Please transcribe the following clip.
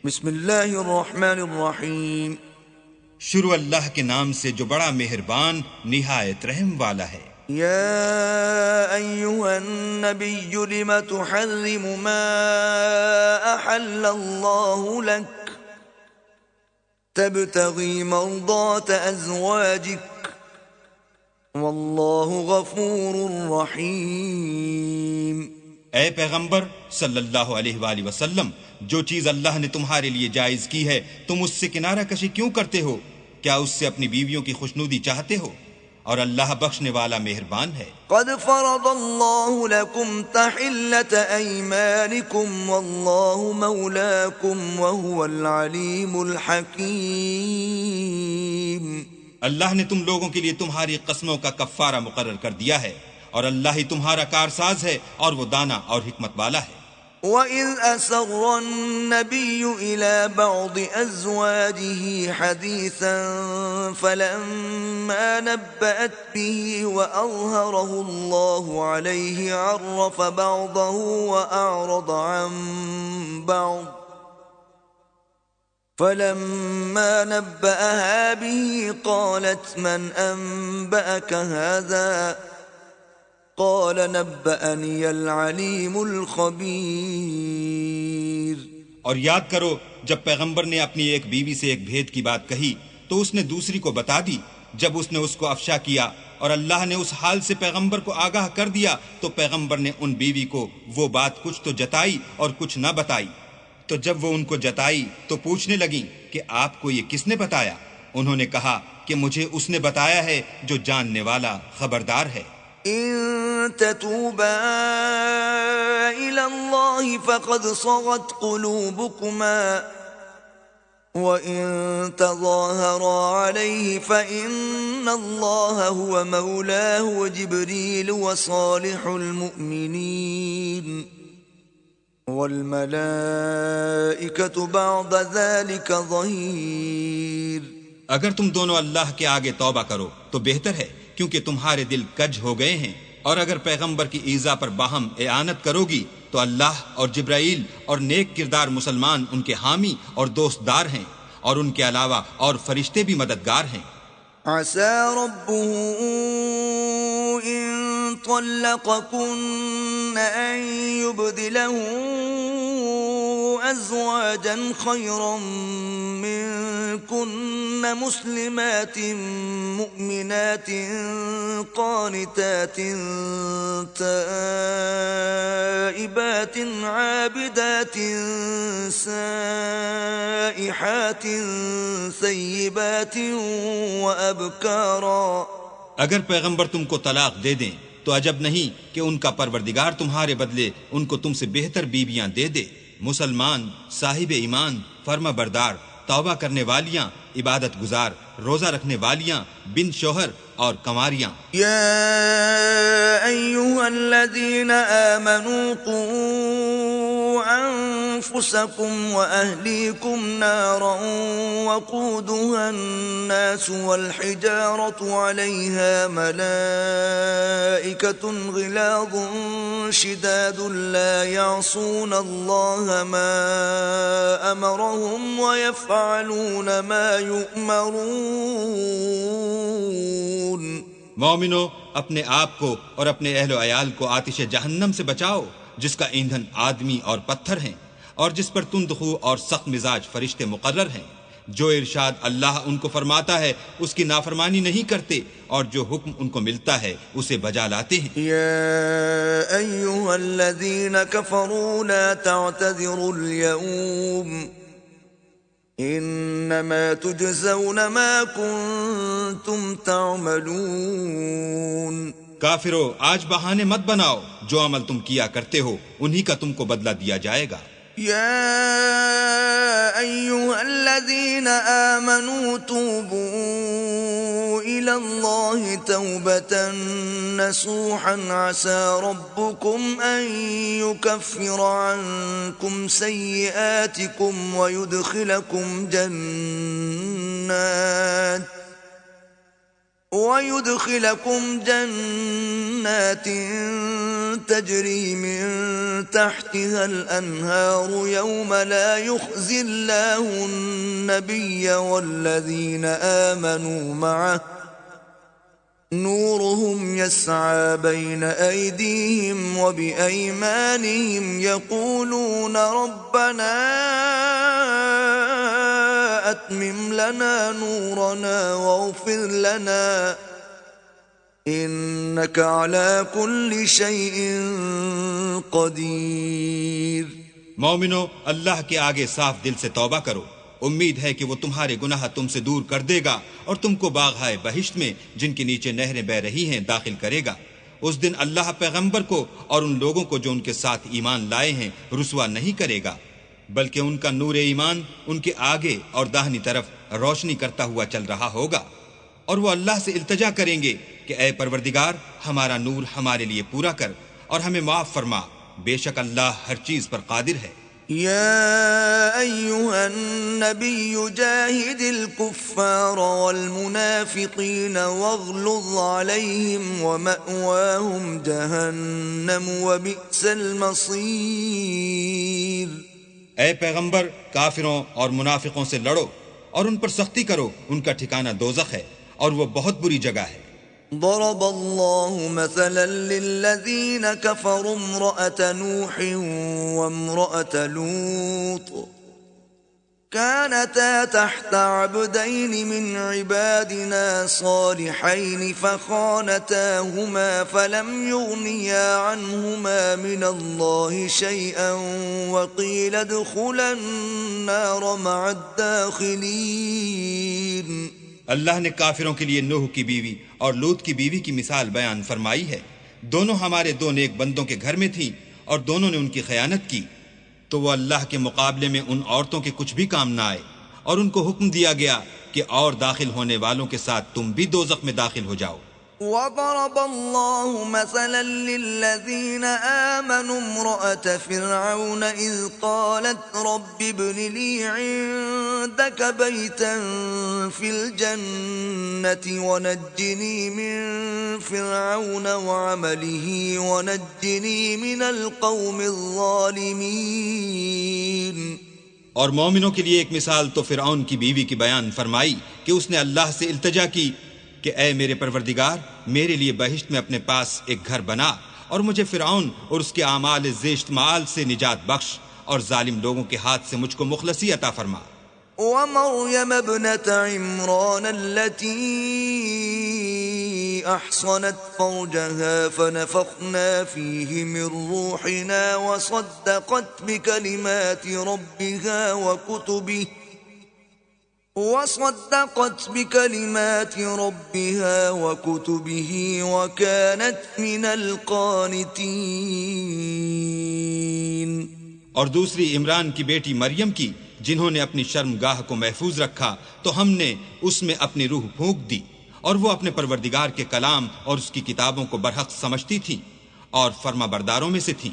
بسم اللہ الرحمن الرحیم. شروع اللہ کے نام سے جو بڑا مہربان نہایت رحم والا ہے. یا ایہا النبی لم تحرم ما احل اللہ لک تبتغی مرضات ازواجک واللہ غفور رحیم. اے پیغمبر صلی اللہ علیہ وآلہ وسلم، جو چیز اللہ نے تمہارے لیے جائز کی ہے تم اس سے کنارہ کشی کیوں کرتے ہو؟ کیا اس سے اپنی بیویوں کی خوشنودی چاہتے ہو؟ اور اللہ بخشنے والا مہربان ہے. قد فرض اللہ لکم تحلة ایمانکم واللہ مولاکم وہو العلیم الحکیم. اللہ نے تم لوگوں کے لیے تمہاری قسموں کا کفارہ مقرر کر دیا ہے، اور اللہ ہی تمہارا کارساز ہے اور وہ دانا اور حکمت والا ہے. وَإِذْ أَسَرَّ النَّبِيُّ إِلَى بَعْضِ أَزْوَاجِهِ حَدِيثًا فَلَمَّا نَبَّأَتْ بِهِ وَأَظْهَرَهُ اللَّهُ عَلَيْهِ عَرَّفَ بَعْضَهُ وَأَعْرَضَ عَنْ بَعْضٍ فَلَمَّا نَبَّأَهَا بِهِ قَالَتْ مَنْ أَنْبَأَكَ هَذَا قال نبأني العليم الخبير. اور یاد کرو جب پیغمبر نے اپنی ایک بیوی سے ایک بھید کی بات کہی تو اس نے دوسری کو بتا دی. جب اس نے اس کو افشا کیا اور اللہ نے اس حال سے پیغمبر کو آگاہ کر دیا تو پیغمبر نے ان بیوی کو وہ بات کچھ تو جتائی اور کچھ نہ بتائی. تو جب وہ ان کو جتائی تو پوچھنے لگیں کہ آپ کو یہ کس نے بتایا؟ انہوں نے کہا کہ مجھے اس نے بتایا ہے جو جاننے والا خبردار ہے. إن تتوبا إلى الله فقد صغت قلوبكما وإن تظاهرا عليه فإن الله هو مولاه وجبريل وصالح المؤمنين والملائكة بعد ذلك ظهير. اگر تم دونوں اللہ کے آگے توبہ کرو تو بہتر ہے، کیونکہ تمہارے دل کج ہو گئے ہیں. اور اگر پیغمبر کی ایذا پر باہم اعانت کرو گی تو اللہ اور جبرائیل اور نیک کردار مسلمان ان کے حامی اور دوستدار ہیں، اور ان کے علاوہ اور فرشتے بھی مددگار ہیں. عسى ربه إن طلقكن أن يبدله أزواجا خيرا منكن مسلمات مؤمنات قانتات تائبات عابدات سائحات ثيبات وأبكارا. اگر پیغمبر تم کو طلاق دے دیں تو عجب نہیں کہ ان کا پروردگار تمہارے بدلے ان کو تم سے بہتر بیویاں دے دے، مسلمان، صاحب ایمان، فرما بردار، توبہ کرنے والیاں، عبادت گزار، روزہ رکھنے والیاں، بن شوہر اور کنواریاں. یا ایھا الذین آمنوا قوا انفسکم واہلیکم نارا وقودها الناس والحجارة علیہا ملائکة غلاظ شداد لا يعصون اللہ ما امرهم ويفعلون ما يؤمرون. مومنو، اپنے آپ کو اور اپنے اہل و عیال کو آتش جہنم سے بچاؤ جس کا ایندھن آدمی اور پتھر ہیں، اور جس پر تندخو اور سخت مزاج فرشتے مقرر ہیں. جو ارشاد اللہ ان کو فرماتا ہے اس کی نافرمانی نہیں کرتے، اور جو حکم ان کو ملتا ہے اسے بجا لاتے ہیں. یا ایھا الذین کفروا لا تعتذروا اليوم انما تجزون ما کنتم تعملون. کافرو، آج بہانے مت بناؤ، جو عمل تم کیا کرتے ہو انہی کا تم کو بدلہ دیا جائے گا. يا أيها الذين آمنوا توبوا إلى الله توبة نصوحا عسى ربكم أن يكفر عنكم سيئاتكم ويدخلكم جنات تجري من تحتها الأنهار يوم لا يخزي الله النبي والذين آمنوا معه نورهم يسعى بين أيديهم وبأيمانهم يقولون ربنا أتمم لنا نورنا واغفر لنا إنك على كل شيء قدير۔ مومنو، اللہ کے آگے صاف دل سے توبہ کرو، امید ہے کہ وہ تمہارے گناہ تم سے دور کر دے گا اور تم کو باغہائے بہشت میں جن کے نیچے نہریں بہ رہی ہیں داخل کرے گا۔ اس دن اللہ پیغمبر کو اور ان لوگوں کو جو ان کے ساتھ ایمان لائے ہیں رسوا نہیں کرے گا، بلکہ ان کا نور ایمان ان کے آگے اور داہنی طرف روشنی کرتا ہوا چل رہا ہوگا، اور وہ اللہ سے التجا کریں گے کہ اے پروردگار، ہمارا نور ہمارے لیے پورا کر اور ہمیں معاف فرما، بے شک اللہ ہر چیز پر قادر ہے۔ يا أيها النبي جاهد الكفار والمنافقين واغلظ عليهم ومأواهم جهنم وبئس المصير۔ اے پیغمبر، کافروں اور منافقوں سے لڑو اور ان پر سختی کرو، ان کا ٹھکانہ دوزخ ہے اور وہ بہت بری جگہ ہے۔ ضرب الله مثلا للذين كفروا امرأة نوح وامرأة لوط كانتا تحت عبدين من عبادنا صالحين فخانتاهما فلم يغنيا عنهما من الله شيئا وقيل ادخلا النار مع الداخلين۔ اللہ نے کافروں کے لیے نوح کی بیوی اور لوط کی بیوی کی مثال بیان فرمائی ہے۔ دونوں ہمارے دو نیک بندوں کے گھر میں تھیں اور دونوں نے ان کی خیانت کی، تو وہ اللہ کے مقابلے میں ان عورتوں کے کچھ بھی کام نہ آئے، اور ان کو حکم دیا گیا کہ اور داخل ہونے والوں کے ساتھ تم بھی دوزخ میں داخل ہو جاؤ۔ وضرب الله مثلا للذين آمنوا امرأة فرعون إذ قالت رب ابن لي عندك بيتا في الجنة ونجني من فرعون وعمله ونجني من القوم الظالمين۔ اور مومنوں کے لیے ایک مثال تو فرعون کی بیوی کی بیان فرمائی کہ اس نے اللہ سے التجا کی کہ اے میرے پروردگار، میرے لیے بہشت میں اپنے پاس ایک گھر بنا اور مجھے فرعون اور اس کے اعمال زشت مآل سے نجات بخش اور ظالم لوگوں کے ہاتھ سے مجھ کو مخلصی عطا فرما۔ ومريم ابنة عمران التي أحصنت فرجها فنفخنا فيه من روحنا وصدقت بكلمات ربها وكتبه وكانت من القانتين۔ اور دوسری عمران کی بیٹی مریم کی، جنہوں نے اپنی شرمگاہ کو محفوظ رکھا تو ہم نے اس میں اپنی روح پھونک دی، اور وہ اپنے پروردگار کے کلام اور اس کی کتابوں کو برحق سمجھتی تھی اور فرما برداروں میں سے تھی۔